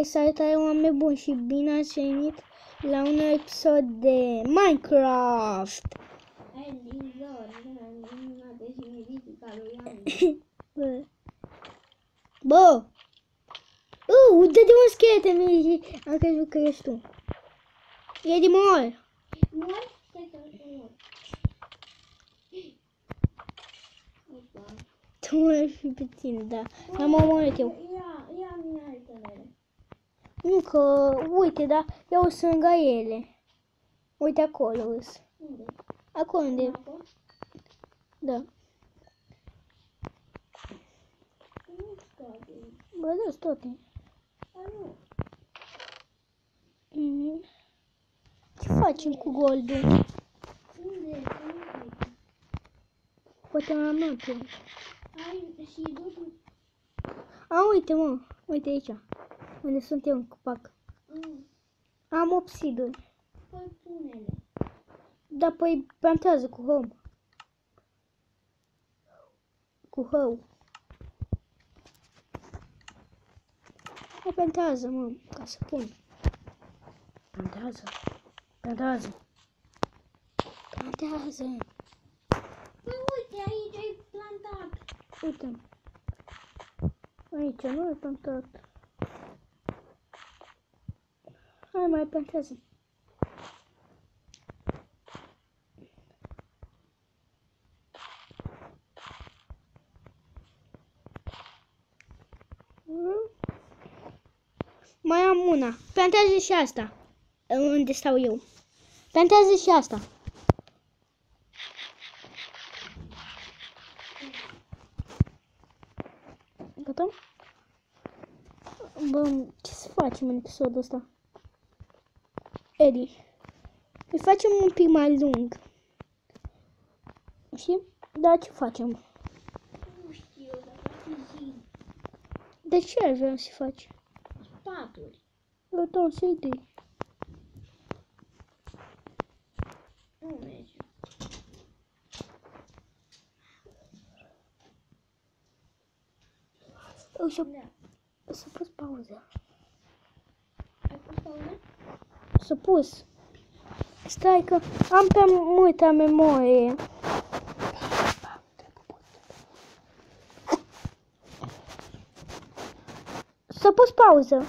salutare oameni buni și bine ați venit la un episod de Minecraft. Bă! Uite de un schelete, am crezut că ești tu. E de mor. Tu mă fi pe tine, da. L-am omorât eu. Ia itemele. Nu că, uite, da, eu sunt lângă ele. Uite acolo îs. Unde? Acolo unde? Da. Nu toate. Bă, da, toate. Nu. Ce facem cu goldul? Unde? Poate la noapte. Ai și duci. Uite, mă, uite aici. Unde sunt eu în copac. Am obsiduri. Păi pune-le. Da, păi plantează cu home. Cu hău. Hai, plantează, mă, ca să pun. Plantează. Plantează. Plantează. Păi uite, aici ai plantat. Uite. Aici nu e plantat. Hai, mai plantează. Mai am una. Plantează și asta. Unde stau eu. Plantează și asta. Gata? Bă, ce să facem în episodul ăsta? Edi. Îi facem un pic mai lung. Și? Da, ce facem? Nu știu, dacă zi. De ce ar vrea să faci? Paturi. Da, să-i dai. Nu merge. Să pus pauză. Ai pus pauză? Să pus. Stai că am pe multă memorie. Să pus pauză.